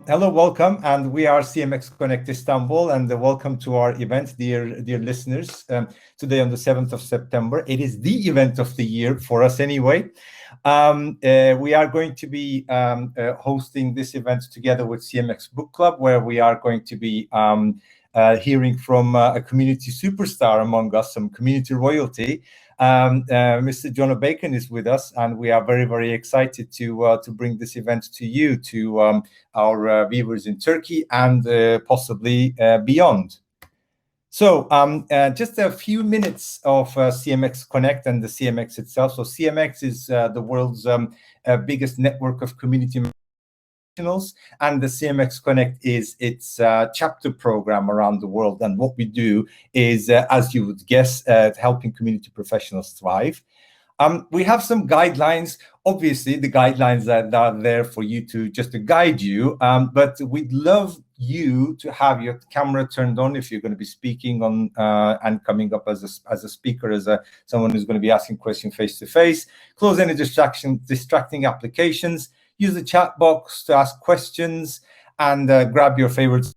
Hello, welcome, and we are CMX Connect Istanbul, and welcome to our event, dear listeners. Today on the 7th of September, it is the event of the year for us anyway. We are going to be hosting this event together with CMX Book Club, where we are going to be hearing from a community superstar among us, some community royalty. Mr. Jono Bacon is with us, and we are very excited to bring this event to you, to our viewers in Turkey and possibly beyond. So just a few minutes of CMX Connect and the CMX itself. So CMX is the world's biggest network of community professionals, and the CMX Connect is its chapter program around the world. And what we do is, as you would guess, helping community professionals thrive. We have some guidelines. Obviously, the guidelines that are there for you to guide you, but we'd love you to have your camera turned on if you're going to be speaking on and coming up as a speaker, someone who's going to be asking questions face to face. Close any distracting applications. Use the chat box to ask questions, and grab your favorites.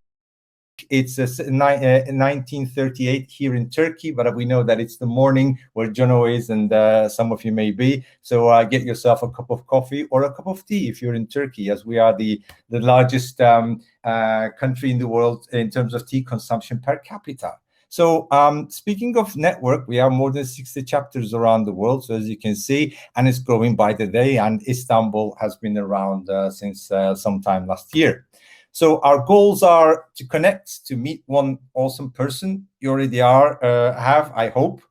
It's 1938 here in Turkey, but we know that it's the morning where Jono is, and some of you may be. So get yourself a cup of coffee or a cup of tea if you're in Turkey, as we are the largest country in the world in terms of tea consumption per capita. So speaking of network, we have more than 60 chapters around the world, so as you can see, and it's growing by the day, and Istanbul has been around since sometime last year. So our goals are to connect, to meet one awesome person. You already have, I hope.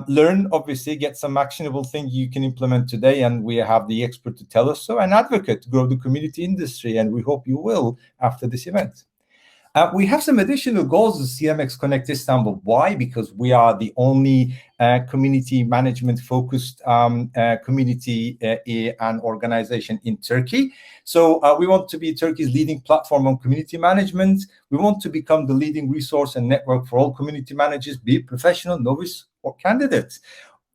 Learn, obviously, get some actionable thing you can implement today, and we have the expert to tell us so, an advocate to grow the community industry, and we hope you will after this event. We have some additional goals as CMX Connect Istanbul. Why? Because we are the only community management focused community and organization in Turkey. So we want to be Turkey's leading platform on community management. We want to become the leading resource and network for all community managers, be it professional, novice, or candidates.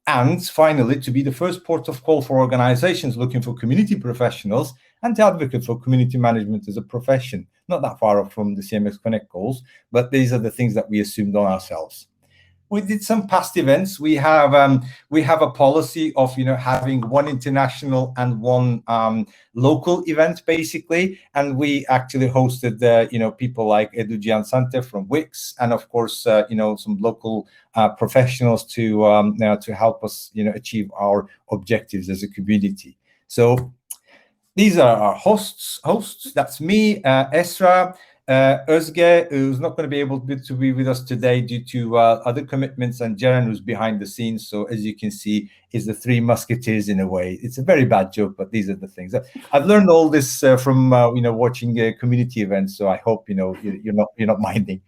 And finally, to be the first port of call for organizations looking for community professionals and to advocate for community management as a profession. Not that far off from the CMX Connect goals, but these are the things that we assumed on ourselves. We did some past events. We have a policy of having one international and one local event, basically, and we actually hosted people like Edu Giansante from Wix, and of course some local professionals to help us achieve our objectives as a community. So these are our hosts. That's me, Esra, Özge, who's not going to be able to be with us today due to other commitments, and Jeren, who's behind the scenes. So as you can see, is the three musketeers in a way. It's a very bad joke, but these are the things. I've learned all this from watching community events. So I hope you're not minding.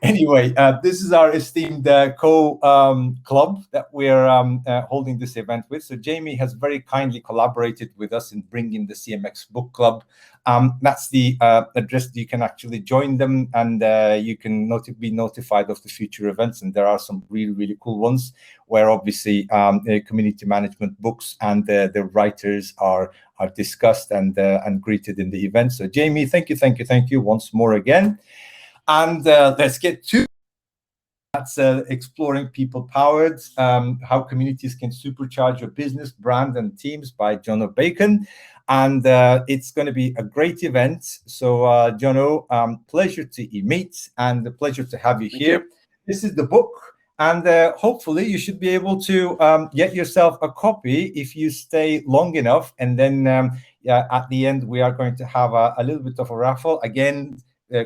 Anyway, this is our esteemed club that we're holding this event with. So Jamie has very kindly collaborated with us in bringing the CMX Book Club. That's the address that you can actually join them, and you can be notified of the future events. And there are some really cool ones where obviously community management books and the writers are discussed and greeted in the event. So Jamie, thank you once more again. And let's get to that's exploring people-powered, how communities can supercharge your business, brand, and teams by Jono Bacon. And it's going to be a great event. So Jono, pleasure to meet and a pleasure to have you here. This is the book, and hopefully you should be able to get yourself a copy if you stay long enough. And then at the end, we are going to have a little bit of a raffle, again,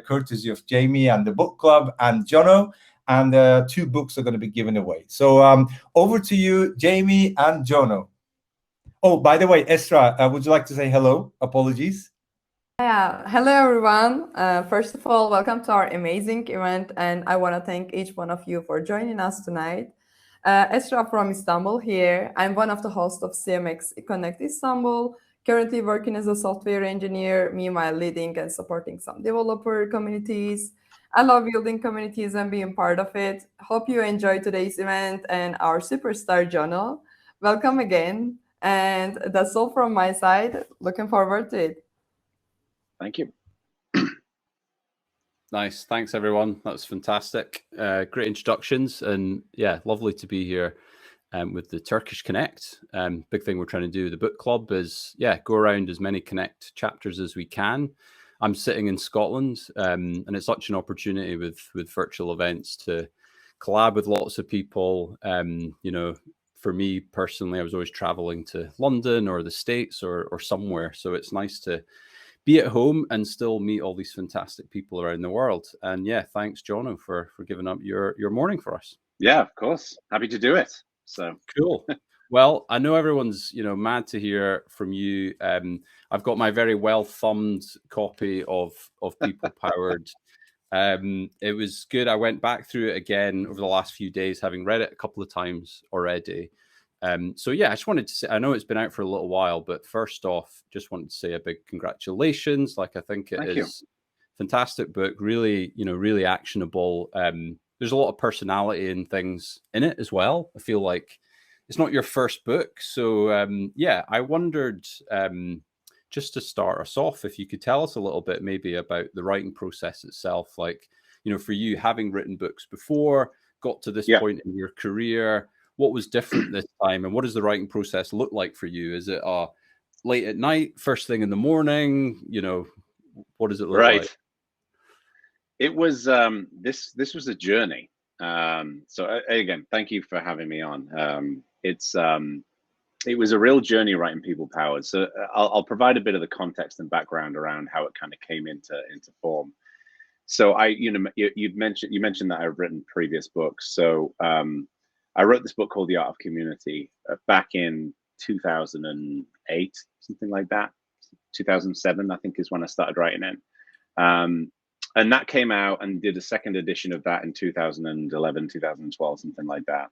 courtesy of Jamie and the book club and Jono, and 2 books are going to be given away. So over to you, Jamie and Jono. Oh, by the way, Esra, would you like to say hello? Apologies. Yeah, hello everyone. First of all, welcome to our amazing event, and I want to thank each one of you for joining us tonight. Esra from Istanbul here. I'm one of the hosts of CMX Connect Istanbul, currently working as a software engineer, meanwhile leading and supporting some developer communities. I love building communities and being part of it. Hope you enjoy today's event and our superstar Jono. Welcome again. And that's all from my side. Looking forward to it. Thank you. Nice. Thanks, everyone. That's fantastic. Great introductions. And yeah, lovely to be here with the Turkish Connect. Big thing we're trying to do with the book club is, yeah, go around as many Connect chapters as we can. I'm sitting in Scotland, and it's such an opportunity with virtual events to collab with lots of people. You know, for me personally, I was always traveling to London or the States or somewhere. So it's nice to be at home and still meet all these fantastic people around the world. And yeah, thanks, Jono, for giving up your morning for us. Yeah, of course. Happy to do it. So cool. Well, I know everyone's, you know, mad to hear from you. I've got my very well thumbed copy of People Powered. It was good. I went back through it again over the last few days, having read it a couple of times already. So yeah, I just wanted to say, I know it's been out for a little while, but first off, just wanted to say a big congratulations. Like, I think it is fantastic book, really, you know, really actionable. There's a lot of personality and things in it as well. I feel like it's not your first book. So yeah, I wondered, just to start us off, if you could tell us a little bit maybe about the writing process itself. Like, you know, for you, having written books before, got to this point in your career, what was different this time, and what does the writing process look like for you? Is it late at night, first thing in the morning? You know, what does it look like? It was this was a journey. So again, thank you for having me on. It was a real journey writing People Powered. So I'll provide a bit of the context and background around how it kind of came into form. So you mentioned that I've written previous books. So I wrote this book called The Art of Community back in 2008, something like that. 2007, I think, is when I started writing it. And that came out, and did a second edition of that in 2011, 2012, something like that.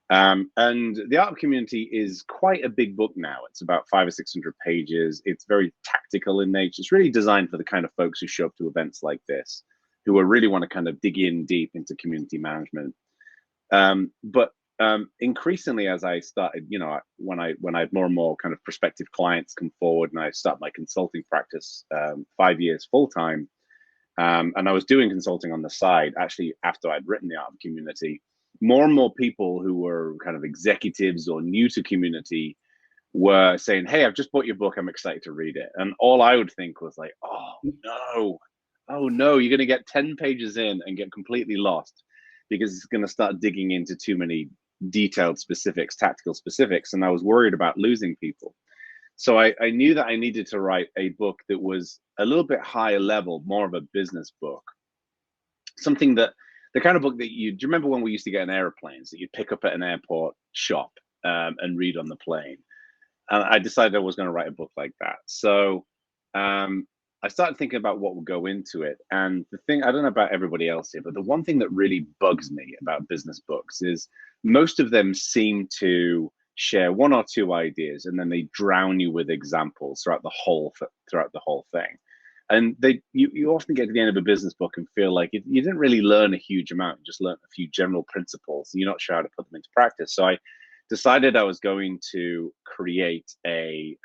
And The Art of Community is quite a big book now. It's about 500 or 600 pages. It's very tactical in nature. It's really designed for the kind of folks who show up to events like this, who really want to kind of dig in deep into community management. But increasingly, as I started, you know, when I had more and more kind of prospective clients come forward, and I started my consulting practice 5 years full time, and I was doing consulting on the side, actually, after I'd written The Art of Community, more and more people who were kind of executives or new to community were saying, "Hey, I've just bought your book. I'm excited to read it." And all I would think was like, "Oh no, you're going to get 10 pages in and get completely lost, because it's going to start digging into too many detailed specifics, tactical specifics." And I was worried about losing people. So I knew that I needed to write a book that was a little bit higher level, more of a business book. Something that, the kind of book that do you remember when we used to get in airplanes that you'd pick up at an airport shop and read on the plane? And I decided I was going to write a book like that. So I started thinking about what would go into it. And the thing, I don't know about everybody else here, but the one thing that really bugs me about business books is most of them seem to share one or two ideas, and then they drown you with examples throughout the whole thing. And you often get to the end of a business book and feel like you didn't really learn a huge amount. You just learned a few general principles, and you're not sure how to put them into practice. So I decided I was going to create a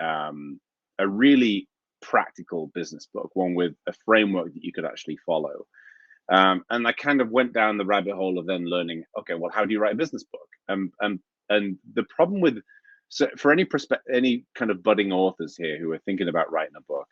really practical business book, one with a framework that you could actually follow. And I kind of went down the rabbit hole of then learning, okay, well, how do you write a business book? And the problem with, so for any kind of budding authors here who are thinking about writing a book,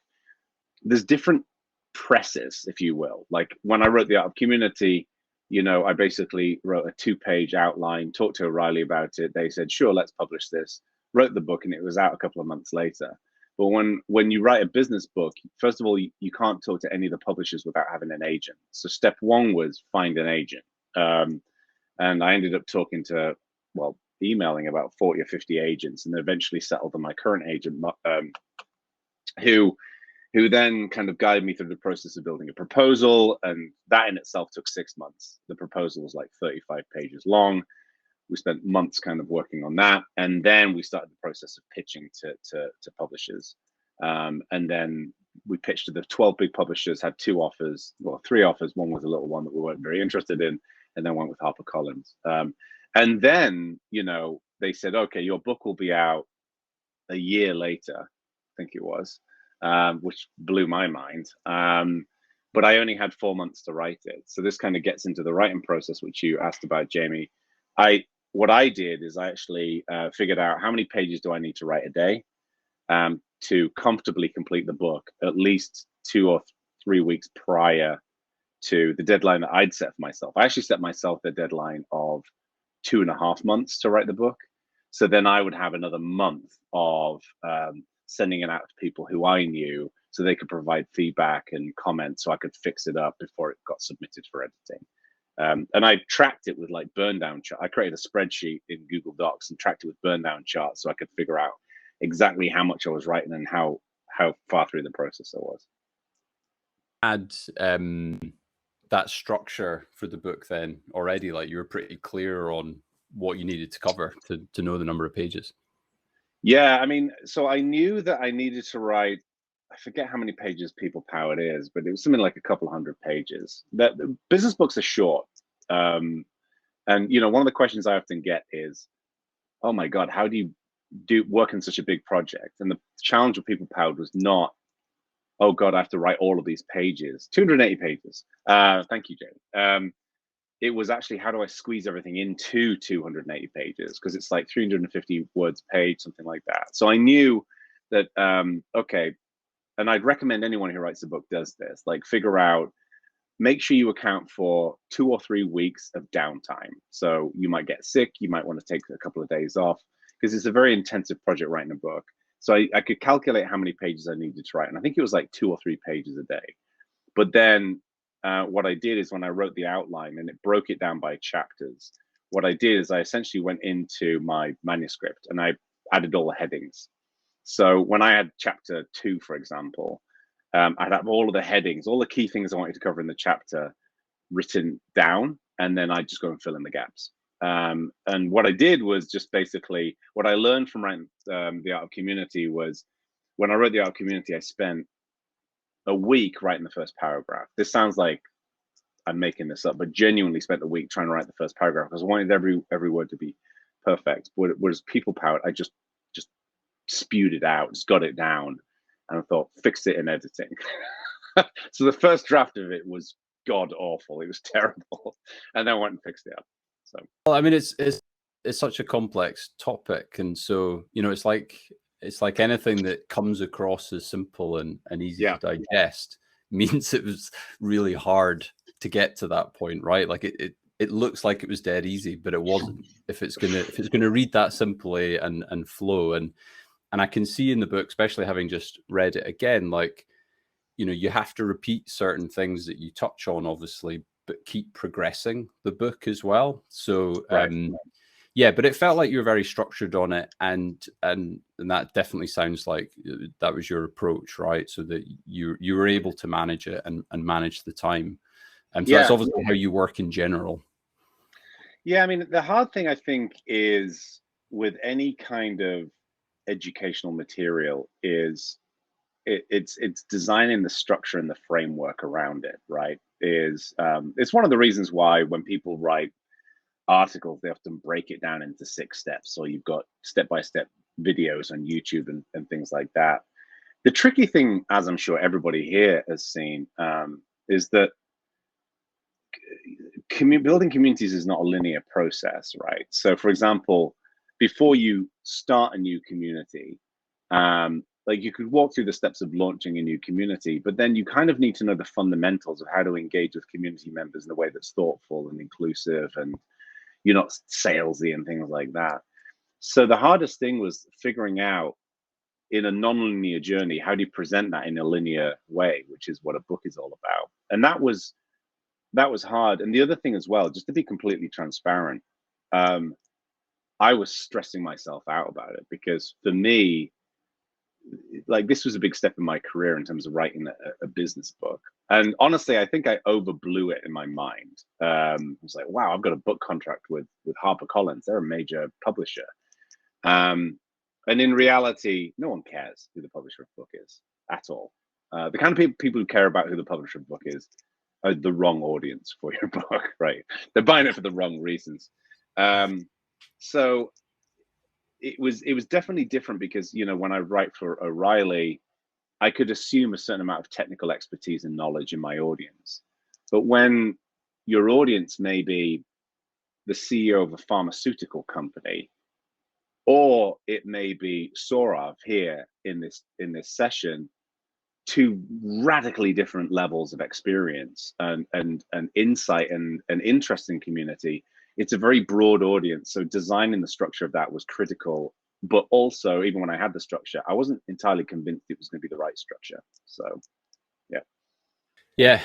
there's different presses, if you will. Like when I wrote The Art of Community, you know, I basically wrote a 2-page outline, talked to O'Reilly about it. They said, sure, let's publish this. Wrote the book, and it was out a couple of months later. But when you write a business book, first of all, you can't talk to any of the publishers without having an agent. So step one was find an agent. And I ended up talking to, well, emailing about 40 or 50 agents, and eventually settled on my current agent, who then kind of guided me through the process of building a proposal. And that in itself took 6 months. The proposal was like 35 pages long. We spent months kind of working on that. And then we started the process of pitching to publishers. And then we pitched to the 12 big publishers, had 2 offers, well, 3 offers. One was a little one that we weren't very interested in, and then went with HarperCollins. And then, you know, they said, okay, your book will be out a year later, I think it was, which blew my mind. but I only had 4 months to write it. So this kind of gets into the writing process, which you asked about, Jamie. What I did is I actually figured out how many pages do I need to write a day to comfortably complete the book, at least 2 or 3 weeks prior to the deadline that I'd set for myself. I actually set myself the deadline of 2.5 months to write the book. So then I would have another month of sending it out to people who I knew so they could provide feedback and comments so I could fix it up before it got submitted for editing. And I tracked it with like burn down chart. I created a spreadsheet in Google Docs and tracked it with burn down charts so I could figure out exactly how much I was writing and how far through the process I was. Had that structure for the book then already, like you were pretty clear on what you needed to cover to know the number of pages? Yeah, I mean, so I knew that I needed to write, I forget how many pages People Powered is, but it was something like a couple hundred pages. That business books are short. And you know, one of the questions I often get is, oh my God, how do you work in such a big project? And the challenge of People Powered was not, oh God, I have to write all of these pages, 280 pages. Thank you, Jane. It was actually, how do I squeeze everything into 280 pages? Because it's like 350 words a page, something like that. So I knew that, okay, and I'd recommend anyone who writes a book does this, like figure out, make sure you account for 2 or 3 weeks of downtime. So you might get sick, you might want to take a couple of days off, because it's a very intensive project writing a book. So I could calculate how many pages I needed to write. And I think it was like 2 or 3 pages a day. But then what I did is when I wrote the outline and it broke it down by chapters, what I did is I essentially went into my manuscript and I added all the headings. So when I had chapter 2, for example, I'd have all of the headings, all the key things I wanted to cover in the chapter written down, and then I'd just go and fill in the gaps. And what I did was just basically, what I learned from writing The Art of Community was, when I wrote The Art of Community, I spent a week writing the first paragraph. This sounds like I'm making this up, but genuinely spent a week trying to write the first paragraph because I wanted every word to be perfect. Whereas People Powered, I just spewed it out, just got it down, and I thought, fix it in editing. So the first draft of it was god awful. It was terrible, and then I went and fixed it up. So, well, I mean, it's such a complex topic, and so you know, it's like anything that comes across as simple and easy to digest means it was really hard to get to that point, right? Like it looks like it was dead easy, but it wasn't. If it's gonna read that simply and flow, and I can see in the book, especially having just read it again, like, you know, you have to repeat certain things that you touch on, obviously, but keep progressing the book as well. So, yeah, but it felt like you were very structured on it, and that definitely sounds like that was your approach, right? So that you were able to manage it and manage the time, and so that's obviously how you work in general. Yeah, I mean, the hard thing I think is with any kind of educational material is it's designing the structure and the framework around it, right? It's one of the reasons why when people write articles, they often break it down into 6 steps. So you've got step-by-step videos on YouTube and things like that. The tricky thing, as I'm sure everybody here has seen, is that building communities is not a linear process, right? So for example, before you start a new community, like you could walk through the steps of launching a new community, but then you kind of need to know the fundamentals of how to engage with community members in a way that's thoughtful and inclusive, and you're not salesy and things like that. So the hardest thing was figuring out, in a non-linear journey, how do you present that in a linear way, which is what a book is all about. And that was hard. And the other thing as well, just to be completely transparent, I was stressing myself out about it, because for me, like, this was a big step in my career in terms of writing a business book. And honestly, I think I overblew it in my mind. I was like, wow, I've got a book contract with HarperCollins. They're a major publisher. And in reality, no one cares who the publisher of the book is at all. The kind of people who care about who the publisher of the book is are the wrong audience for your book, right? They're buying it for the wrong reasons. So it was definitely different, because, you know, when I write for O'Reilly, I could assume a certain amount of technical expertise and knowledge in my audience. But when your audience may be the CEO of a pharmaceutical company, or it may be Saurav here in this session, two radically different levels of experience and insight and interest in community. It's a very broad audience. So designing the structure of that was critical. But also, even when I had the structure, I wasn't entirely convinced it was going to be the right structure. So, yeah. Yeah.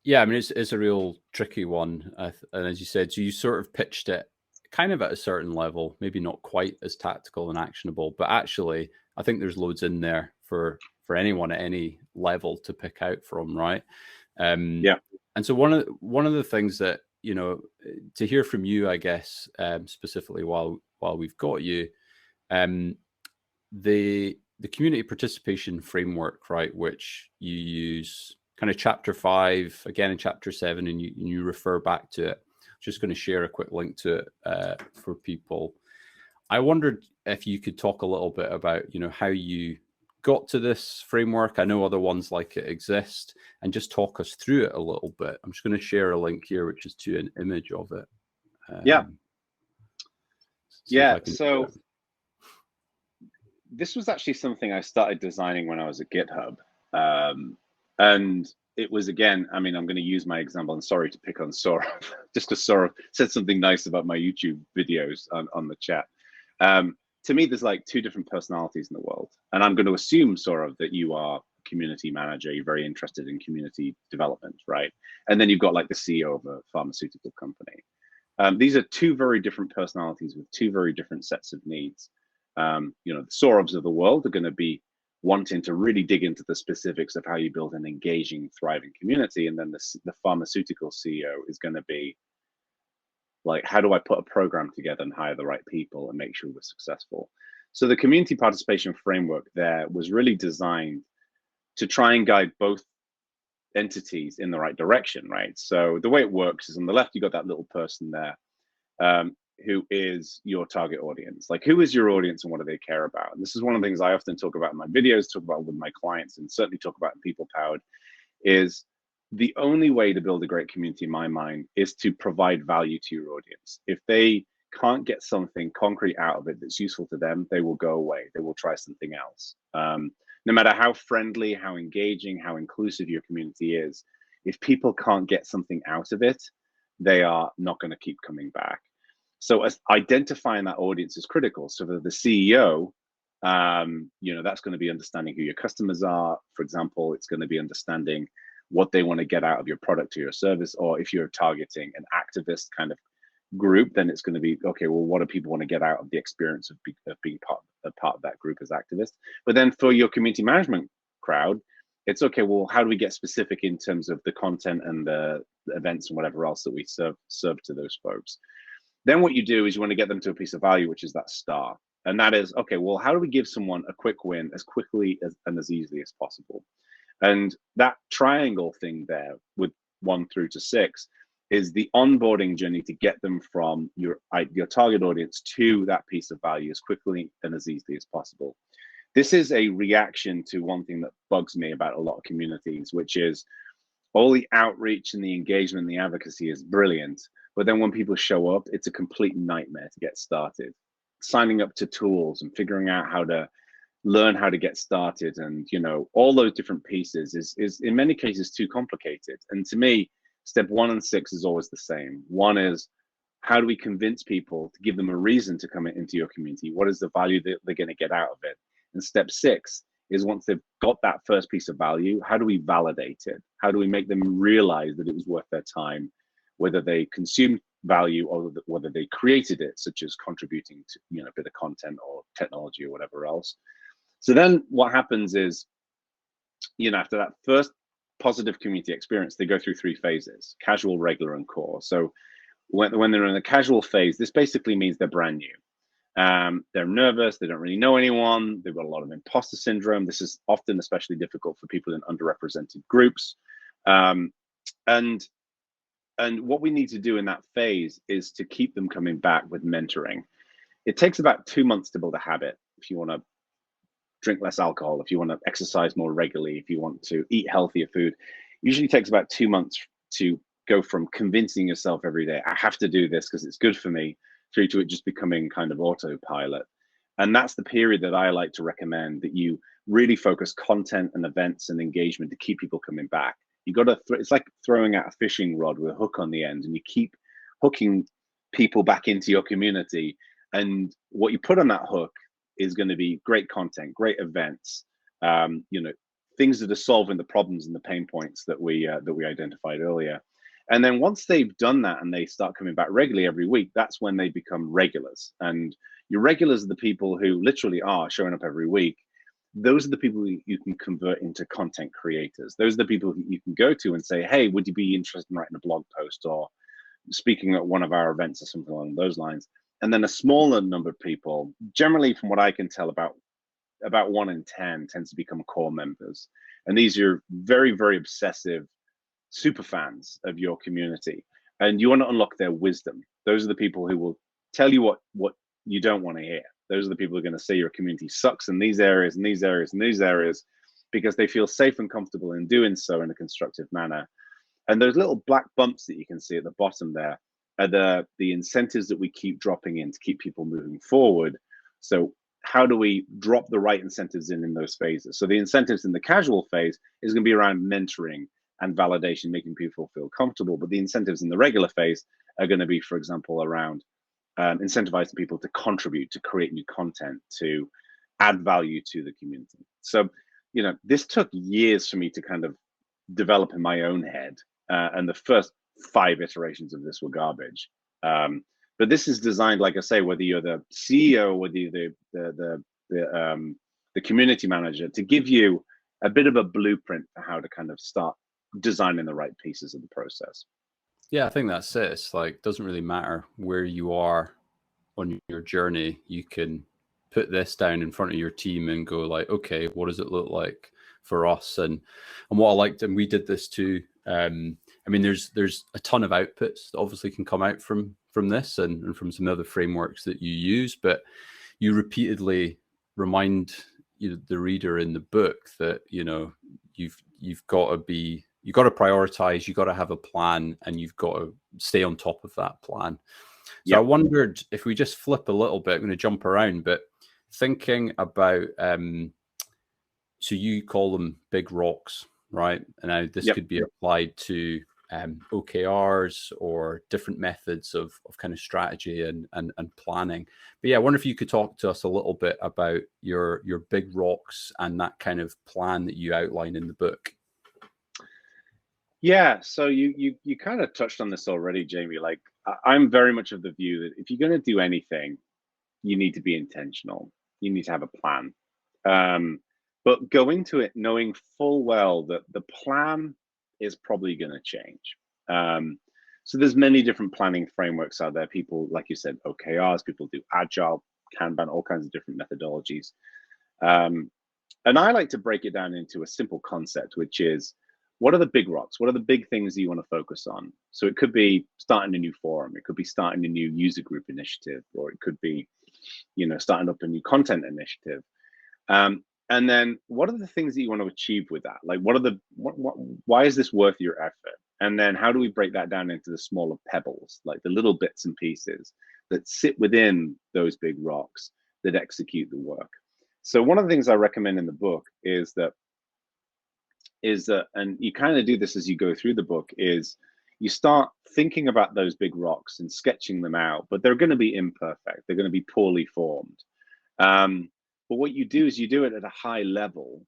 Yeah, I mean, it's a real tricky one. And as you said, so you sort of pitched it kind of at a certain level, maybe not quite as tactical and actionable, but actually, I think there's loads in there for anyone at any level to pick out from, right? Yeah. And so one of the things that, you know, to hear from you, I guess, specifically while we've got you, the community participation framework, right, which you use kind of chapter 5 again in chapter 7, and you refer back to it. Just going to share a quick link to it for people. I wondered if you could talk a little bit about, you know, how you got to this framework. I know other ones like it exist, and just talk us through it a little bit. I'm just going to share a link here, which is to an image of it. Yeah. So this was actually something I started designing when I was at GitHub. And it was, again, I mean, I'm going to use my example. I'm sorry to pick on Saurav, just because Saurav said something nice about my YouTube videos on the chat. To me, there's like two different personalities in the world. And I'm going to assume, Saurav, that you are a community manager. You're very interested in community development, right? And then you've got like the CEO of a pharmaceutical company. These are two very different personalities with two very different sets of needs. You know, the Sauravs of the world are going to be wanting to really dig into the specifics of how you build an engaging, thriving community. And then the pharmaceutical CEO is going to be like, how do I put a program together and hire the right people and make sure we're successful? So the community participation framework there was really designed to try and guide both entities in the right direction, right? So the way it works is on the left, you got that little person there who is your target audience. Like, who is your audience and what do they care about? And this is one of the things I often talk about in my videos, talk about with my clients, and certainly talk about in People Powered, is the only way to build a great community, in my mind, is to provide value to your audience. If they can't get something concrete out of it that's useful to them, they will go away. They will try something else. No matter how friendly, how engaging, how inclusive your community is, if people can't get something out of it, they are not going to keep coming back. So as identifying that audience is critical. So for the CEO, you know, that's going to be understanding who your customers are. For example, it's going to be understanding what they want to get out of your product or your service. Or if you're targeting an activist kind of group, then it's going to be, okay, well, what do people want to get out of the experience of being part of that group as activists? But then for your community management crowd, it's okay, well, how do we get specific in terms of the content and the events and whatever else that we serve to those folks? Then what you do is you want to get them to a piece of value, which is that star. And that is, okay, well, how do we give someone a quick win as quickly and as easily as possible? And that triangle thing there with 1 through to 6 is the onboarding journey to get them from your target audience to that piece of value as quickly and as easily as possible. This is a reaction to one thing that bugs me about a lot of communities, which is all the outreach and the engagement and the advocacy is brilliant. But then when people show up, it's a complete nightmare to get started. Signing up to tools and figuring out how to learn how to get started, and, you know, all those different pieces is in many cases too complicated. And to me, step 1 and 6 is always the same. One is, how do we convince people to give them a reason to come into your community? What is the value that they're going to get out of it? And step 6 is, once they've got that first piece of value, how do we validate it? How do we make them realize that it was worth their time, whether they consumed value or whether they created it, such as contributing to, you know, a bit of content or technology or whatever else. So then what happens is, you know, after that first positive community experience, they go through 3 phases: casual, regular, and core. So when they're in the casual phase, this basically means they're brand new. They're nervous, they don't really know anyone, they've got a lot of imposter syndrome. This is often especially difficult for people in underrepresented groups. And what we need to do in that phase is to keep them coming back with mentoring. It takes about 2 months to build a habit, if you want to drink less alcohol, if you want to exercise more regularly, if you want to eat healthier food, usually takes about 2 months to go from convincing yourself every day, I have to do this because it's good for me, through to it just becoming kind of autopilot. And that's the period that I like to recommend, that you really focus content and events and engagement to keep people coming back. You got to, it's like throwing out a fishing rod with a hook on the end, and you keep hooking people back into your community. And what you put on that hook is going to be great content, great events, you know, things that are solving the problems and the pain points that we identified earlier. And then once they've done that and they start coming back regularly every week, that's when they become regulars. And your regulars are the people who literally are showing up every week. Those are the people you can convert into content creators. Those are the people who you can go to and say, hey, would you be interested in writing a blog post or speaking at one of our events or something along those lines? And then a smaller number of people, generally from what I can tell, about 1 in 10 tends to become core members. And these are very, very obsessive super fans of your community, and you want to unlock their wisdom. Those are the people who will tell you what you don't want to hear. Those are the people who are going to say your community sucks in these areas and these areas and these areas, because they feel safe and comfortable in doing so in a constructive manner. And those little black bumps that you can see at the bottom there are the incentives that we keep dropping in to keep people moving forward. So how do we drop the right incentives in those phases? So the incentives in the casual phase is going to be around mentoring and validation, making people feel comfortable. But the incentives in the regular phase are going to be, for example, around incentivizing people to contribute, to create new content, to add value to the community. So, you know, this took years for me to kind of develop in my own head. And the first 5 iterations of this were garbage. But this is designed, like I say, whether you're the CEO, whether you're the community manager, to give you a bit of a blueprint for how to kind of start designing the right pieces of the process. Yeah, I think that's it. It's like, doesn't really matter where you are on your journey. You can put this down in front of your team and go like, okay, what does it look like for us? And what I liked, and we did this too. I mean, there's a ton of outputs that obviously can come out from this and from some other frameworks that you use, but you repeatedly remind the reader in the book that, you know, you've got to prioritize, you've got to have a plan, and you've got to stay on top of that plan. So I wondered if we just flip a little bit, I'm going to jump around, but thinking about, so you call them big rocks, right? And now this could be applied to OKRs or different methods of kind of strategy and planning. But yeah, I wonder if you could talk to us a little bit about your big rocks and that kind of plan that you outline in the book. Yeah, so you kind of touched on this already, Jamie. Like, I'm very much of the view that if you're going to do anything, you need to be intentional. You need to have a plan. But go into it knowing full well that the plan is probably going to change. So there's many different planning frameworks out there. People, like you said, OKRs, people do Agile, Kanban, all kinds of different methodologies. And I like to break it down into a simple concept, which is, what are the big rocks? What are the big things that you want to focus on? So it could be starting a new forum. It could be starting a new user group initiative, or it could be, you know, starting up a new content initiative. And then what are the things that you want to achieve with that? Like, why is this worth your effort? And then how do we break that down into the smaller pebbles, like the little bits and pieces that sit within those big rocks that execute the work? So one of the things I recommend in the book is that, and you kind of do this as you go through the book, is you start thinking about those big rocks and sketching them out, but they're going to be imperfect. They're going to be poorly formed. But what you do is you do it at a high level,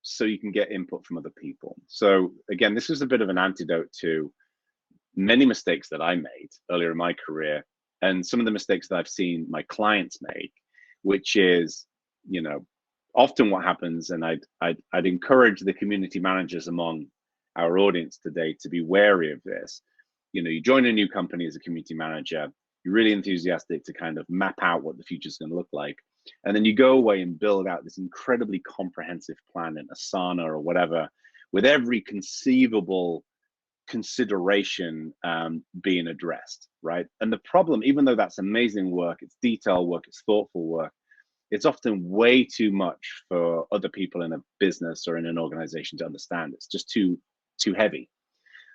so you can get input from other people. So again, this is a bit of an antidote to many mistakes that I made earlier in my career, and some of the mistakes that I've seen my clients make, which is, you know, often what happens, and I'd encourage the community managers among our audience today to be wary of this. You know, you join a new company as a community manager, you're really enthusiastic to kind of map out what the future is going to look like. And then you go away and build out this incredibly comprehensive plan in Asana or whatever, with every conceivable consideration being addressed, right? And the problem, even though that's amazing work, it's detailed work, it's thoughtful work, it's often way too much for other people in a business or in an organization to understand. It's just too heavy.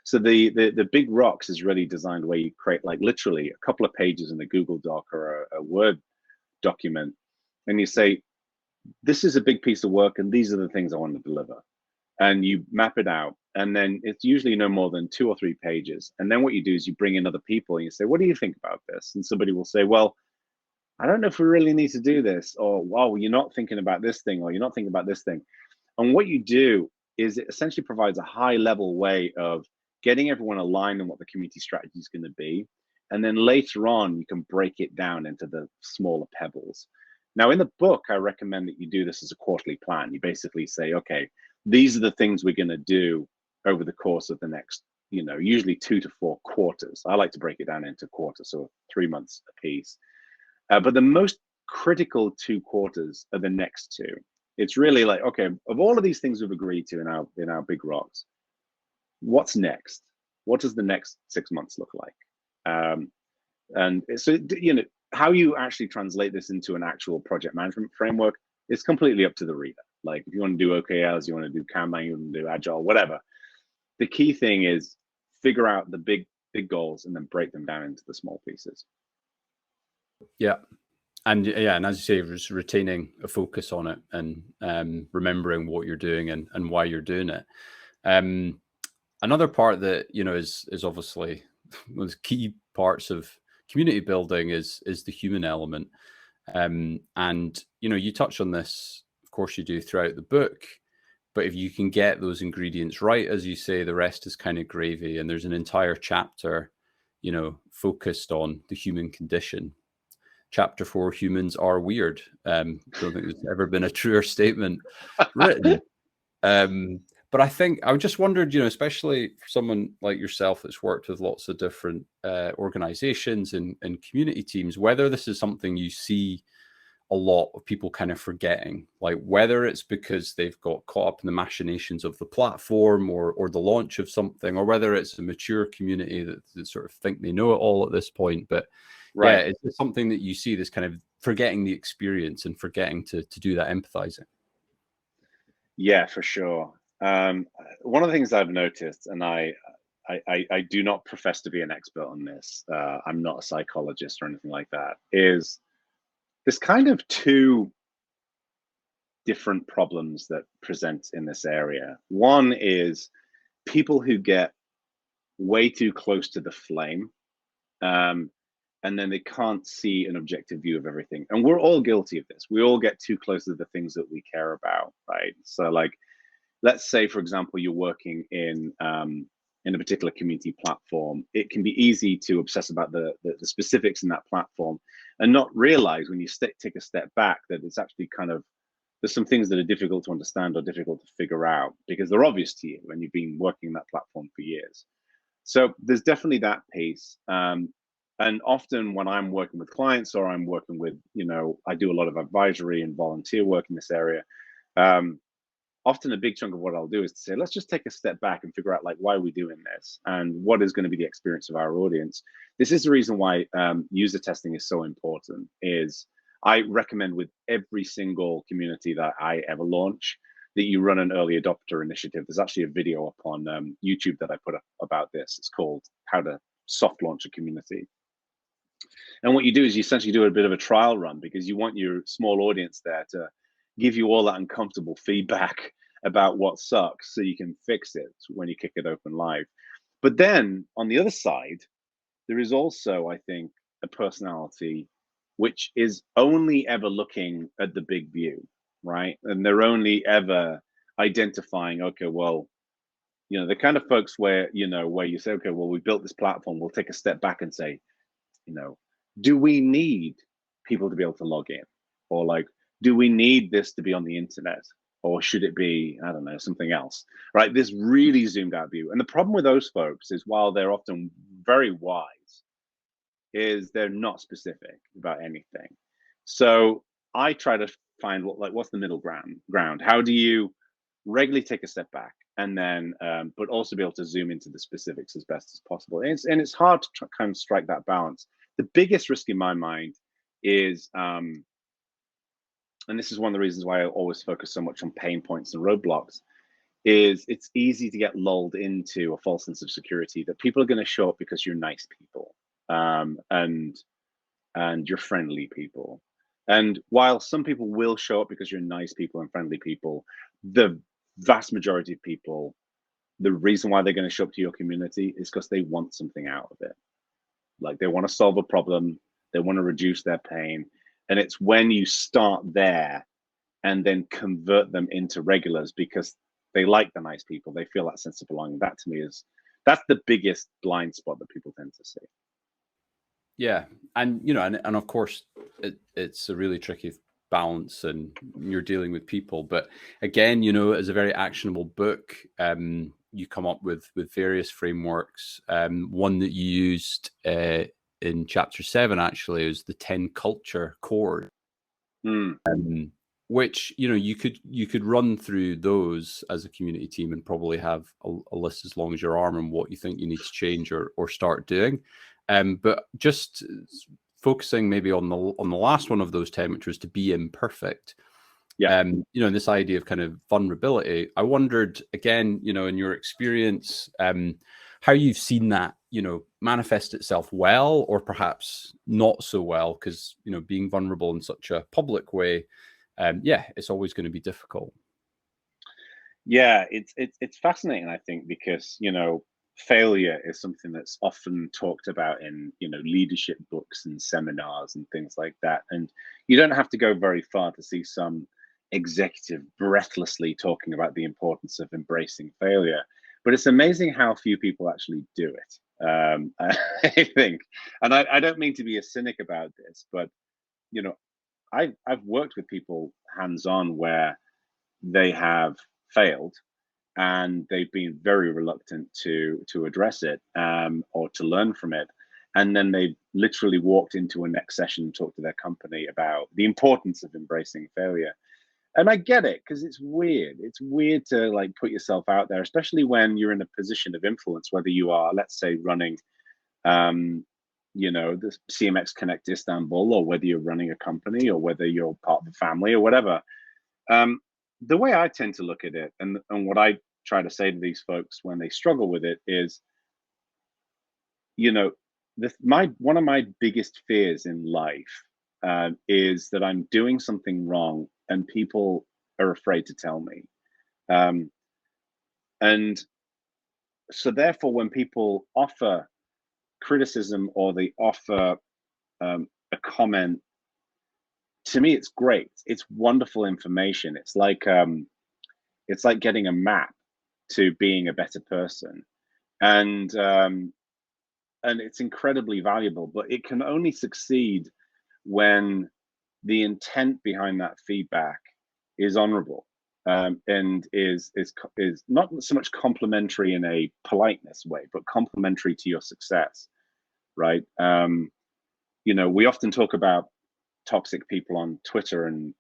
So the big rocks is really designed where you create like literally a couple of pages in a Google Doc or a Word document, and you say, this is a big piece of work and these are the things I want to deliver. And you map it out, and then it's usually no more than 2 or 3 pages. And then what you do is you bring in other people and you say, what do you think about this? And somebody will say, well, I don't know if we really need to do this, or wow, you're not thinking about this thing, or you're not thinking about this thing. And what you do is it essentially provides a high level way of getting everyone aligned on what the community strategy is going to be. And then later on, you can break it down into the smaller pebbles. Now, in the book, I recommend that you do this as a quarterly plan. You basically say, okay, these are the things we're going to do over the course of the next, usually 2 to 4 quarters. I like to break it down into quarters, so 3 months a piece. But the most critical 2 quarters are the next 2. It's really like, okay, of all of these things we've agreed to in our big rocks, what's next? What does the next 6 months look like? And so, how you actually translate this into an actual project management framework is completely up to the reader. Like if you want to do OKRs, you want to do Kanban, you want to do Agile, whatever. The key thing is figure out the big goals and then break them down into the small pieces. Yeah. And as you say, just retaining a focus on it and remembering what you're doing and why you're doing it. Another part that is obviously one of the key parts of community building is the human element. And you touch on this, of course you do, throughout the book. But if you can get those ingredients right, as you say, the rest is kind of gravy. And there's an entire chapter, focused on the human condition. Chapter 4, humans are weird. Don't think there's ever been a truer statement written. But I think I just wondered, especially for someone like yourself that's worked with lots of different organizations and community teams, whether this is something you see a lot of people kind of forgetting, like whether it's because they've got caught up in the machinations of the platform or the launch of something, or whether it's a mature community that sort of think they know it all at this point. But right. Yeah, it's something that you see, this kind of forgetting the experience and forgetting to do that empathizing. Yeah, for sure. One of the things I've noticed, and I do not profess to be an expert on this, I'm not a psychologist or anything like that, is there's kind of 2 different problems that present in this area. One is people who get way too close to the flame, and then they can't see an objective view of everything. And we're all guilty of this. We all get too close to the things that we care about, right? So like, let's say, for example, you're working in a particular community platform. It can be easy to obsess about the specifics in that platform and not realize when you take a step back that it's actually there's some things that are difficult to understand or difficult to figure out because they're obvious to you when you've been working in that platform for years. So there's definitely that piece. And often when I'm working with clients or I'm working with, I do a lot of advisory and volunteer work in this area. Often a big chunk of what I'll do is to say, let's just take a step back and figure out like, why are we doing this? And what is going to be the experience of our audience? This is the reason why user testing is so important. Is I recommend with every single community that I ever launch that you run an early adopter initiative. There's actually a video up on YouTube that I put up about this. It's called How to Soft Launch a Community. And what you do is you essentially do a bit of a trial run because you want your small audience there to give you all that uncomfortable feedback about what sucks so you can fix it when you kick it open live. But then on the other side, there is also, I think, a personality which is only ever looking at the big view, right? And they're only ever identifying, okay, well, the kind of folks where you say, okay, well, we built this platform, we'll take a step back and say, do we need people to be able to log in? Or like, do we need this to be on the internet? Or should it be, I don't know, something else, right? This really zoomed out view. And the problem with those folks is while they're often very wise, is they're not specific about anything. So I try to find what's the middle ground? How do you regularly take a step back and then, but also be able to zoom into the specifics as best as possible? And it's hard to kind of strike that balance. The biggest risk in my mind is and this is one of the reasons why I always focus so much on pain points and roadblocks, is it's easy to get lulled into a false sense of security that people are going to show up because you're nice people, and you're friendly people. And while some people will show up because you're nice people and friendly people, the vast majority of people, the reason why they're going to show up to your community is because they want something out of it. Like they want to solve a problem, they want to reduce their pain. And it's when you start there and then convert them into regulars because they like the nice people, they feel that sense of belonging. That to me that's the biggest blind spot that people tend to see. Yeah, and and of course, it's a really tricky balance, and you're dealing with people. But again, as a very actionable book, you come up with various frameworks. One that you used in chapter 7 actually is the 10 culture core, which you could run through those as a community team and probably have a list as long as your arm on what you think you need to change or start doing. But just focusing maybe on the last one of those 10, which was to be imperfect. Yeah. This idea of kind of vulnerability. I wondered again, in your experience, how you've seen that, manifest itself well, or perhaps not so well, because being vulnerable in such a public way, it's always going to be difficult. Yeah, it's fascinating, I think, because failure is something that's often talked about in leadership books and seminars and things like that, and you don't have to go very far to see some executive breathlessly talking about the importance of embracing failure. But it's amazing how few people actually do it. I think, and I don't mean to be a cynic about this, but I've worked with people hands-on where they have failed and they've been very reluctant to address it, or to learn from it, and then they've literally walked into a next session and talked to their company about the importance of embracing failure. And I get it, because it's weird to like put yourself out there, especially when you're in a position of influence, whether you are, let's say, running the CMX Connect Istanbul, or whether you're running a company, or whether you're part of a family or whatever. The way I tend to look at it, and what I try to say to these folks when they struggle with it is, one of my biggest fears in life is that I'm doing something wrong and people are afraid to tell me. And so therefore, when people offer criticism or they offer a comment, to me, it's great. It's wonderful information. It's like getting a map to being a better person, and it's incredibly valuable. But it can only succeed when the intent behind that feedback is honorable, and is not so much complimentary in a politeness way, but complimentary to your success, right? We often talk about toxic people on Twitter and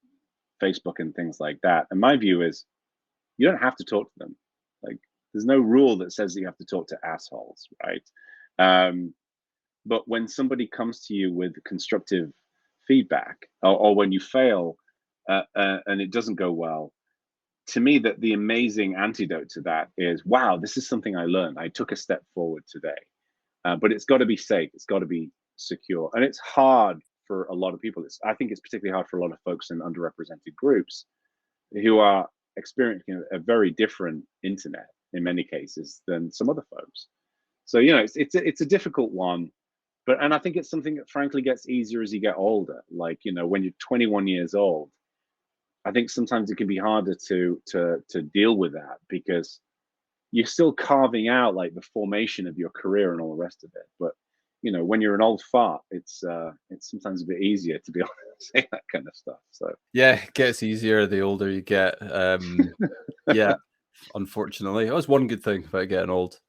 Facebook and things like that. And my view is, you don't have to talk to them. Like, there's no rule that says that you have to talk to assholes, right? But when somebody comes to you with constructive feedback, or when you fail and it doesn't go well, to me, that the amazing antidote to that is, wow, this is something I learned. I took a step forward today. But it's got to be safe. It's got to be secure. And it's hard for a lot of people. I think it's particularly hard for a lot of folks in underrepresented groups who are experiencing a very different internet in many cases than some other folks. So it's a difficult one, and I think it's something that frankly gets easier as you get older. Like when you're 21 years old, I think sometimes it can be harder to deal with that, because you're still carving out like the formation of your career and all the rest of it. But when you're an old fart, it's sometimes a bit easier to be able to say that kind of stuff. So yeah, it gets easier the older you get. Yeah, unfortunately, that was one good thing about getting old.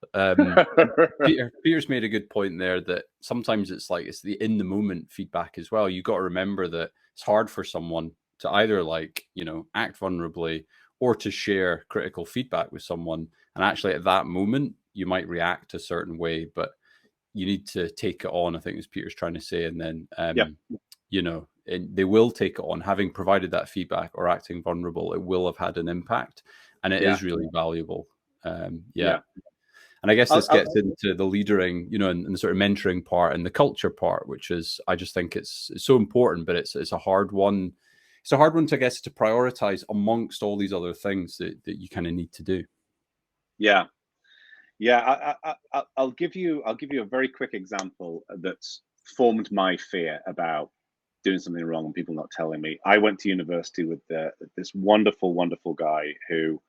Peter's made a good point there, that sometimes it's the in the moment feedback as well. You got to remember that it's hard for someone to either act vulnerably or to share critical feedback with someone, and actually at that moment you might react a certain way, but you need to take it on, I think, as Peter's trying to say, and then and they will take it on, having provided that feedback or acting vulnerable, it will have had an impact, and it is really valuable. Yeah. And I guess this gets into the leadering, you know, and the sort of mentoring part and the culture part, which is, I just think it's so important, but it's a hard one. It's a hard one to, I guess, to prioritize amongst all these other things that you kind of need to do. Yeah. I'll give you a very quick example that's formed my fear about doing something wrong and people not telling me. I went to university with this wonderful, wonderful guy who,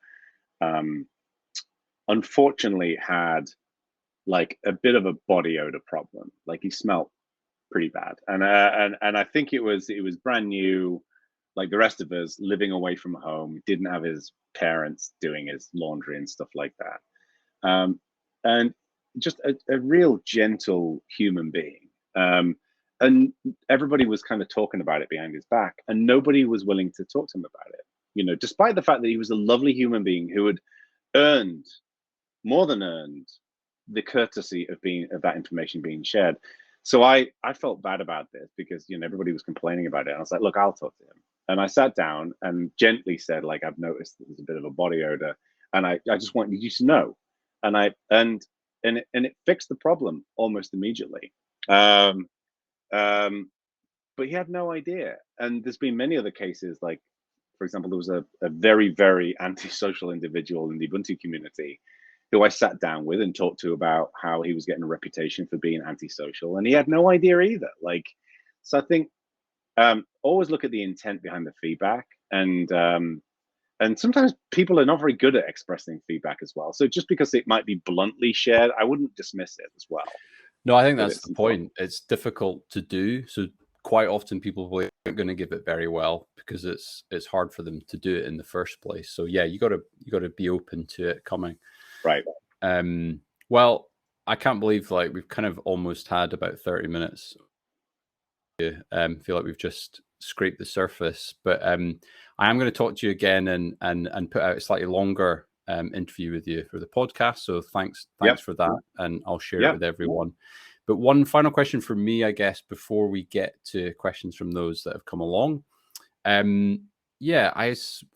unfortunately, had like a bit of a body odor problem. Like he smelled pretty bad, and I think it was brand new, like the rest of us, living away from home, didn't have his parents doing his laundry and stuff like that, and just a real gentle human being. And everybody was kind of talking about it behind his back, and nobody was willing to talk to him about it. You know, despite the fact that he was a lovely human being who had more than earned the courtesy of that information being shared. So I felt bad about this because, you know, everybody was complaining about it. And I was like, look, I'll talk to him. And I sat down and gently said, like, I've noticed that there's a bit of a body odor, and I just wanted you to know. And it fixed the problem almost immediately. But he had no idea. And there's been many other cases, like, for example, there was a very, very antisocial individual in the Ubuntu community who I sat down with and talked to about how he was getting a reputation for being antisocial, and he had no idea either. Like, so I think always look at the intent behind the feedback, and sometimes people are not very good at expressing feedback as well. So just because it might be bluntly shared, I wouldn't dismiss it as well. No, I think that's the point. It's difficult to do. So quite often people aren't going to give it very well because it's hard for them to do it in the first place. So yeah, you got to be open to it coming. Right. Well, I can't believe like we've kind of almost had about 30 minutes. Feel like we've just scraped the surface, but I am going to talk to you again and put out a slightly longer interview with you for the podcast. So thanks for that, and I'll share it with everyone. But one final question for me, I guess, before we get to questions from those that have come along. I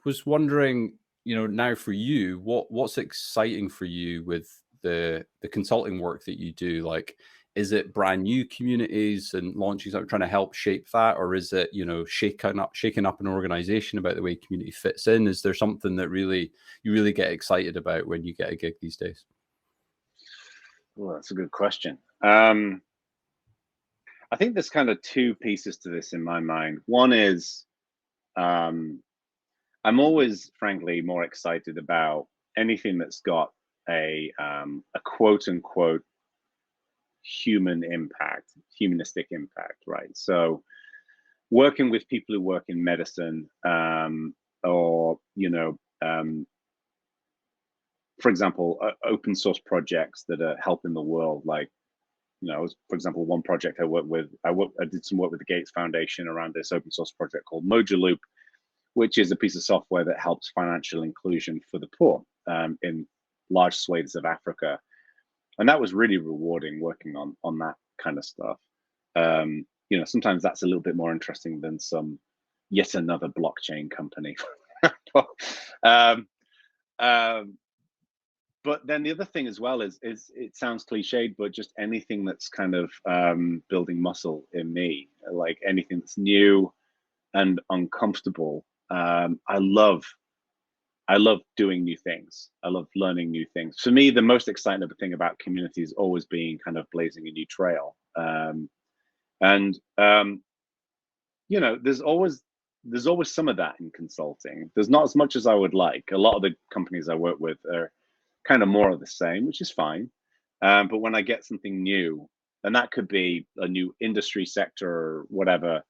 was wondering, you know, now for you, what's exciting for you with the consulting work that you do? Like, is it brand new communities and launching something, trying to help shape that, or is it, you know, shaking up an organization about the way community fits in? Is there something that you really get excited about when you get a gig these days? Well, that's a good question. I think there's kind of two pieces to this in my mind. One is I'm always, frankly, more excited about anything that's got a quote unquote humanistic impact, right? So working with people who work in medicine, or, you know, for example, open source projects that are helping the world. Like, you know, for example, one project I worked with, I did some work with the Gates Foundation around this open source project called Mojaloop, which is a piece of software that helps financial inclusion for the poor in large swathes of Africa. And that was really rewarding working on that kind of stuff. You know, sometimes that's a little bit more interesting than some yet another blockchain company. But then the other thing as well is it sounds cliched, but just anything that's kind of building muscle in me, like anything that's new and uncomfortable. I love doing new things. I love learning new things. For me, the most exciting thing about community is always being kind of blazing a new trail. You know, there's always some of that in consulting. There's not as much as I would like. A lot of the companies I work with are kind of more of the same, which is fine. But when I get something new, and that could be a new industry sector or whatever,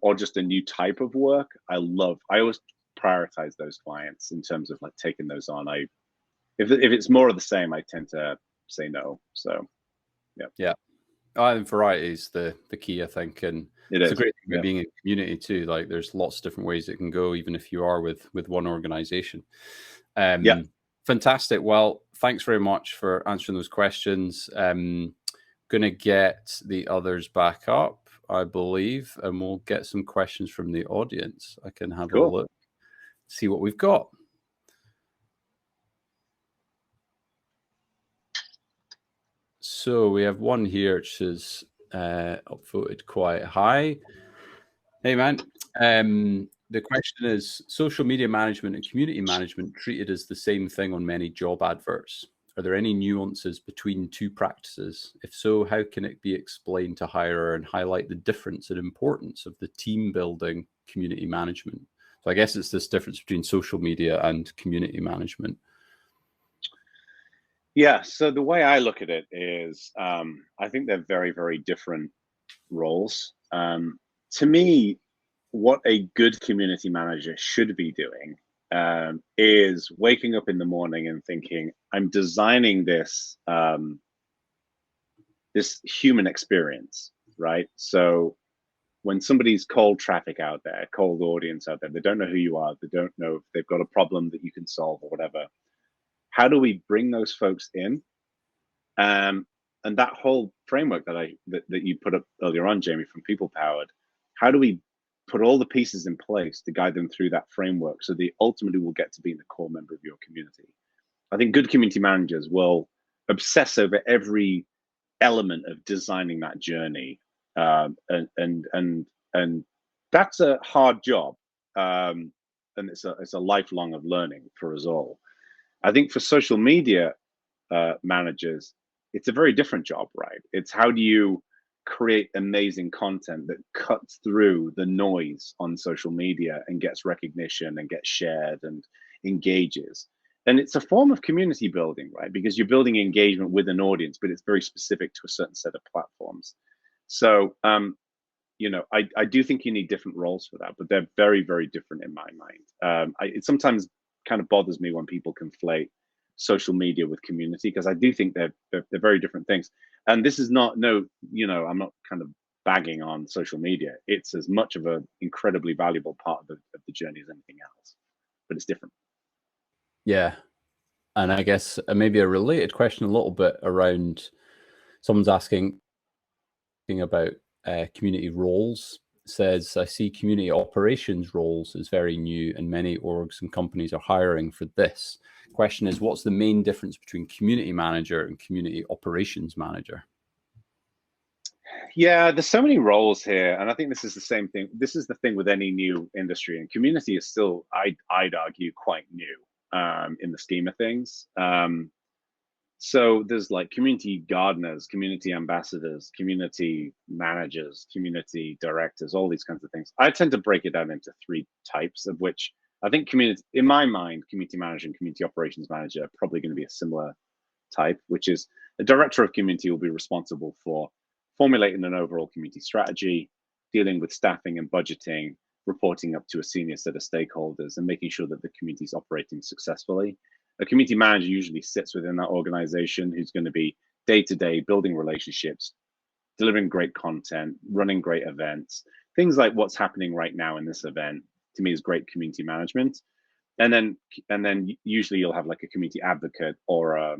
or just a new type of work, I always prioritize those clients in terms of like taking those on. If it's more of the same, I tend to say no. So yeah. And variety is the key, I think, and it's a great thing about being in community too. Like, there's lots of different ways it can go, even if you are with one organization. Fantastic. Well, thanks very much for answering those questions. going to get the others back up, I believe, and we'll get some questions from the audience. I can have a look, see what we've got. So we have one here which is upvoted quite high. Hey, man. The question is, social media management and community management treated as the same thing on many job adverts. Are there any nuances between two practices? If so, how can it be explained to hirer and highlight the difference and importance of the team building community management? So I guess it's this difference between social media and community management. Yeah, so the way I look at it is, I think they're very, very different roles. To me, what a good community manager should be doing is waking up in the morning and thinking, I'm designing this this human experience, right? So when somebody's cold traffic out there, cold audience out there, they don't know who you are, they don't know if they've got a problem that you can solve or whatever. How do we bring those folks in? And that whole framework that you put up earlier on, Jamie, from People Powered, how do we put all the pieces in place to guide them through that framework so they ultimately will get to being the core member of your community? I think good community managers will obsess over every element of designing that journey, and that's a hard job, and it's a lifelong of learning for us all. I think for social media managers, it's a very different job, right? It's how do you create amazing content that cuts through the noise on social media and gets recognition and gets shared and engages. And it's a form of community building, right? Because you're building engagement with an audience, but it's very specific to a certain set of platforms. So, you know, I do think you need different roles for that, but they're very, very different in my mind. It sometimes kind of bothers me when people conflate social media with community, because I do think they're very different things. And this is not, you know, I'm not kind of bagging on social media. It's as much of an incredibly valuable part of the journey as anything else, but it's different. Yeah. And I guess maybe a related question a little bit around, someone's asking about community roles. Says, I see community operations roles as very new and many orgs and companies are hiring for this. Question is, what's the main difference between community manager and community operations manager? Yeah, there's so many roles here, and I think this is the same thing. This is the thing with any new industry, and community is still, I'd argue, quite new in the scheme of things. So there's like community gardeners, community ambassadors, community managers, community directors, all these kinds of things. I tend to break it down into three types, of which I think community, in my mind, community manager and community operations manager are probably going to be a similar type, which is the director of community will be responsible for formulating an overall community strategy, dealing with staffing and budgeting, reporting up to a senior set of stakeholders, and making sure that the community is operating successfully. A community manager usually sits within that organization, who's going to be day-to-day building relationships, delivering great content, running great events, things like what's happening right now in this event, to me, is great community management. And then usually you'll have like a community advocate, or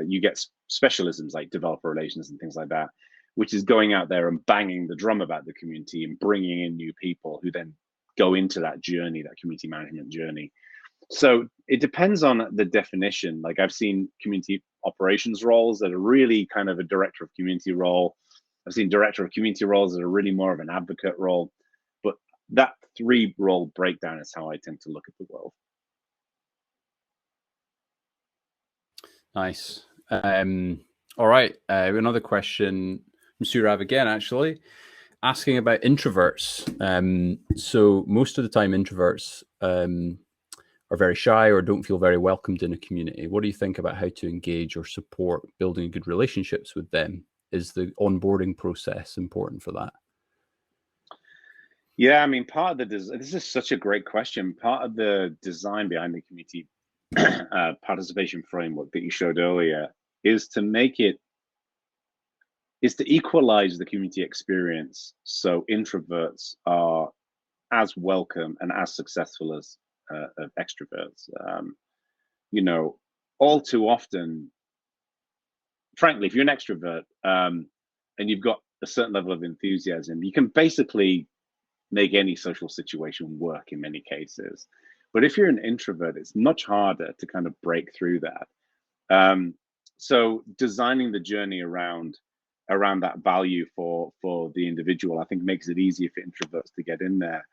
you get specialisms like developer relations and things like that, which is going out there and banging the drum about the community and bringing in new people who then go into that journey, that community management journey. So it depends on the definition. Like, I've seen community operations roles that are really kind of a director of community role. I've seen director of community roles that are really more of an advocate role. But that three role breakdown is how I tend to look at the world. Nice. All right. Another question from Surav again, actually, asking about introverts. So most of the time, introverts are very shy or don't feel very welcomed in a community. What do you think about how to engage or support building good relationships with them? Is the onboarding process important for that? Yeah, I mean, part of the this is such a great question. Part of the design behind the community participation framework that you showed earlier is to make it, is to equalize the community experience so introverts are as welcome and as successful as extroverts. You know, all too often, frankly, if you're an extrovert and you've got a certain level of enthusiasm, you can basically make any social situation work in many cases. But if you're an introvert, it's much harder to kind of break through that. So designing the journey around that value for the individual, I think makes it easier for introverts to get in there.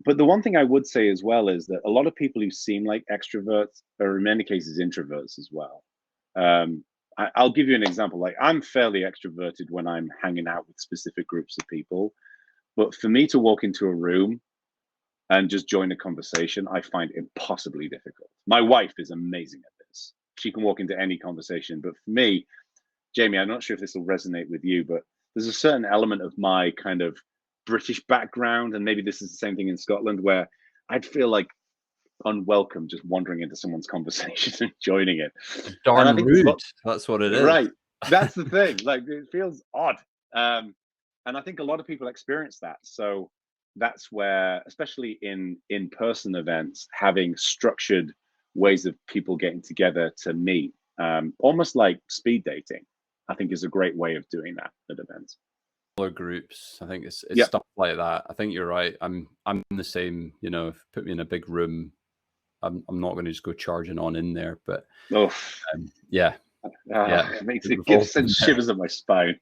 But the one thing I would say as well is that a lot of people who seem like extroverts are in many cases introverts as well. I'll give you an example. Like, I'm fairly extroverted when I'm hanging out with specific groups of people, but for me to walk into a room and just join a conversation, I find impossibly difficult. My wife is amazing at this. She can walk into any conversation, but for me, Jamie, I'm not sure if this will resonate with you, but there's a certain element of my kind of British background, and maybe this is the same thing in Scotland, where I'd feel like unwelcome just wandering into someone's conversation and joining it. Darn and I think rude. That's what it is. Right. That's the thing. Like, it feels odd. And I think a lot of people experience that. So that's where, especially in in-person events, having structured ways of people getting together to meet, almost like speed dating, I think is a great way of doing that at events. Groups, I think it's yeah, stuff like that. I think you're right. I'm the same. You know, if you put me in a big room, I'm not going to just go charging on in there. But yeah, it makes it gives shivers up my spine.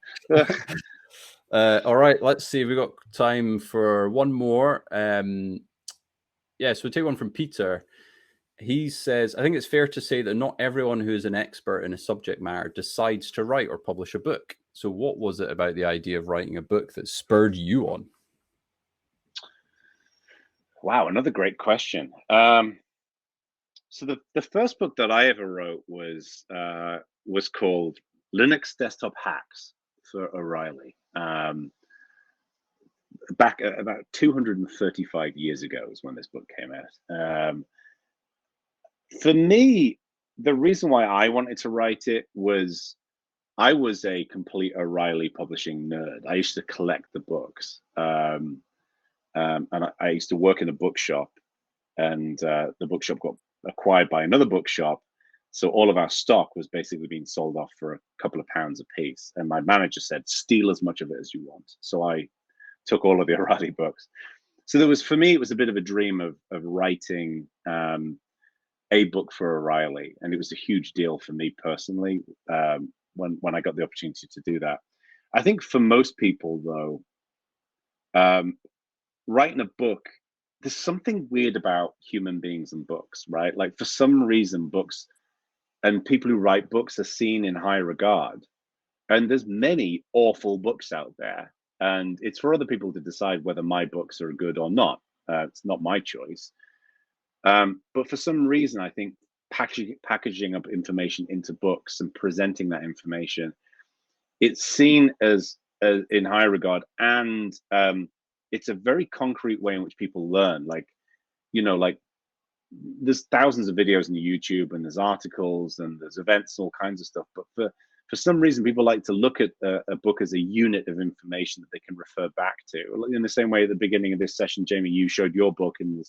All right, let's see. We've got time for one more. So we'll take one from Peter. He says, I think it's fair to say that not everyone who is an expert in a subject matter decides to write or publish a book. So what was it about the idea of writing a book that spurred you on? Wow, another great question. So the first book that I ever wrote was called Linux Desktop Hacks for O'Reilly. Back about 235 years ago is when this book came out. For me, the reason why I wanted to write it was I was a complete O'Reilly publishing nerd. I used to collect the books. And I used to work in a bookshop, and the bookshop got acquired by another bookshop. So all of our stock was basically being sold off for a couple of pounds a piece. And my manager said, steal as much of it as you want. So I took all of the O'Reilly books. So there was, for me, it was a bit of a dream of writing a book for O'Reilly. And it was a huge deal for me personally when I got the opportunity to do that. I think for most people, though, writing a book, there's something weird about human beings and books, right? Like, for some reason, books and people who write books are seen in high regard. And there's many awful books out there. And it's for other people to decide whether my books are good or not. It's not my choice. But for some reason, I think packaging up information into books and presenting that information, it's seen as in high regard. And it's a very concrete way in which people learn. Like, you know, like, there's thousands of videos on YouTube, and there's articles, and there's events, all kinds of stuff. But for some reason, people like to look at a book as a unit of information that they can refer back to. In the same way, at the beginning of this session, Jamie, you showed your book, and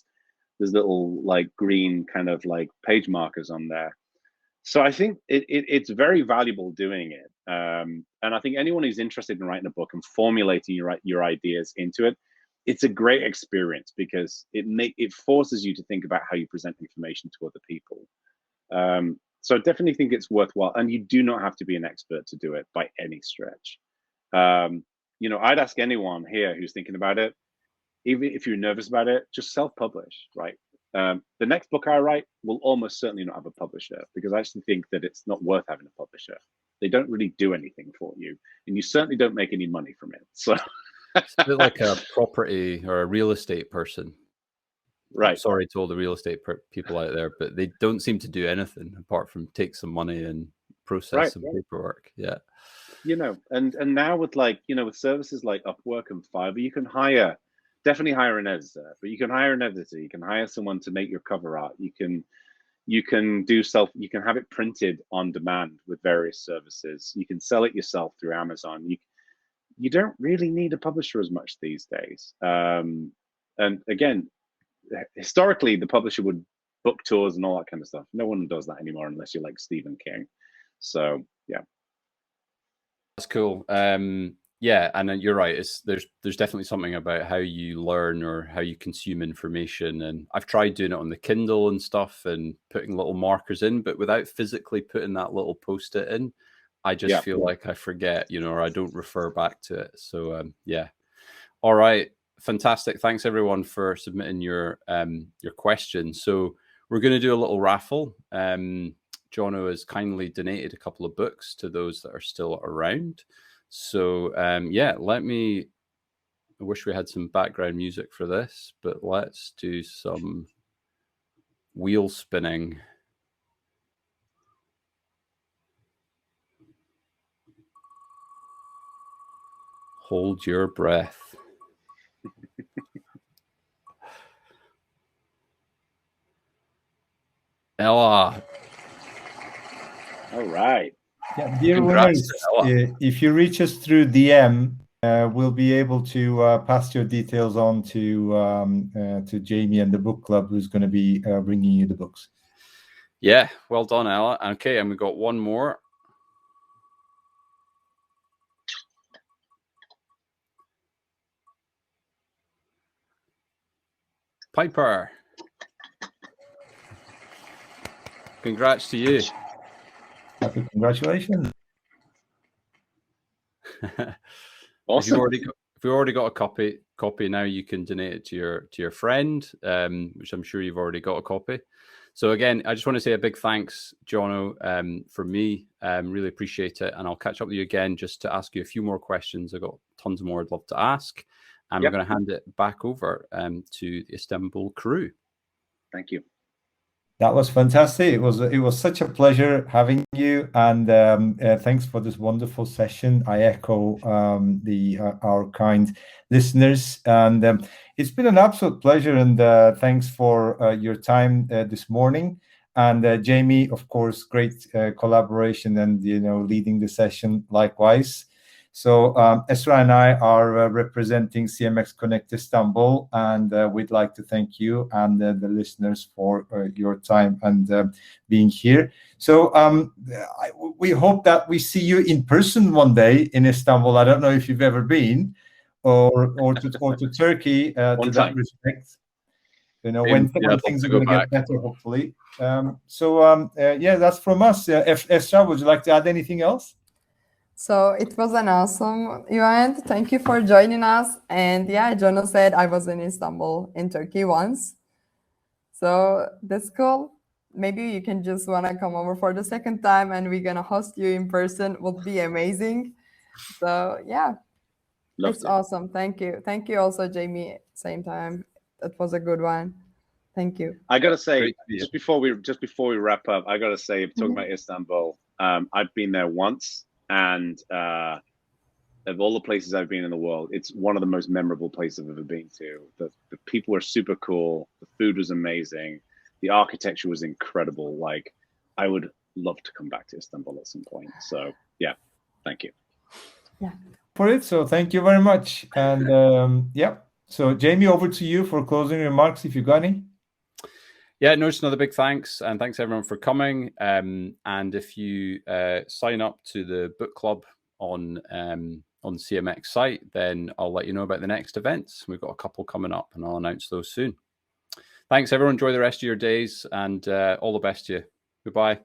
there's little like green kind of like page markers on there. So I think it's very valuable doing it. And I think anyone who's interested in writing a book and formulating your ideas into it, it's a great experience, because it forces you to think about how you present information to other people. So I definitely think it's worthwhile, and you do not have to be an expert to do it by any stretch. You know, I'd ask anyone here who's thinking about it, even if you're nervous about it, just self-publish, right? The next book I write will almost certainly not have a publisher, because I actually think that it's not worth having a publisher. They don't really do anything for you, and you certainly don't make any money from it. So it's a bit like a property or a real estate person. Right. I'm sorry to all the real estate people out there, but they don't seem to do anything apart from take some money and process some paperwork. Yeah. You know, and now with, like, you know, with services like Upwork and Fiverr, you can definitely hire an editor, but you can hire an editor. You can hire someone to make your cover art. You can have it printed on demand with various services. You can sell it yourself through Amazon. You don't really need a publisher as much these days. And again, historically, the publisher would book tours and all that kind of stuff. No one does that anymore unless you're like Stephen King. So yeah. That's cool. Yeah, and you're right. There's definitely something about how you learn or how you consume information. And I've tried doing it on the Kindle and stuff and putting little markers in, but without physically putting that little post-it in, I just feel like I forget, or I don't refer back to it. So yeah. All right. Fantastic. Thanks everyone for submitting your questions. So we're going to do a little raffle. Jono has kindly donated a couple of books to those that are still around. So yeah, I wish we had some background music for this, but let's do some wheel spinning. Hold your breath. Ella. All right. Yeah, dear winners, if you reach us through DM, we'll be able to pass your details on to Jamie and the book club, who's going to be bringing you the books. Yeah, well done, Ella. Okay, and we got one more. Piper. Congrats to you. Happy congratulations. Awesome. If you've already got a copy now, you can donate it to your friend, which I'm sure you've already got a copy. So again, I just want to say a big thanks, Jono, from me. Really appreciate it. And I'll catch up with you again just to ask you a few more questions. I've got tons more I'd love to ask. And we're going to hand it back over to the Istanbul crew. Thank you. That was fantastic. It was such a pleasure having you, and thanks for this wonderful session. I echo our kind listeners, and it's been an absolute pleasure. And thanks for your time this morning. And Jamie, of course, great collaboration, and leading the session likewise. So Esra and I are representing CMX Connect Istanbul, and we'd like to thank you and the listeners for your time and being here. So we hope that we see you in person one day in Istanbul. I don't know if you've ever been, or to Turkey to that respect. When things are going to get better, hopefully. Yeah, that's from us. Esra, would you like to add anything else? So it was an awesome event. Thank you for joining us. And yeah, Jono said I was in Istanbul, in Turkey once. So that's cool. Maybe you can just want to come over for the second time and we're going to host you in person. Would be amazing. So yeah, it's awesome. Thank you. Thank you also, Jamie. Same time. That was a good one. Thank you. I got to say, just before we wrap up, I got to say, talking about Istanbul, I've been there once. And of all the places I've been in the world, it's one of the most memorable places I've ever been to. The people were super cool. The food was amazing. The architecture was incredible. Like, I would love to come back to Istanbul at some point. So, yeah, thank you. Yeah. For it. So thank you very much. And yeah, so Jamie, over to you for closing remarks, if you got any. Yeah, no, just another big thanks, and thanks everyone for coming. And if you sign up to the book club on CMX site, then I'll let you know about the next events. We've got a couple coming up, and I'll announce those soon. Thanks, everyone. Enjoy the rest of your days, and all the best to you. Goodbye.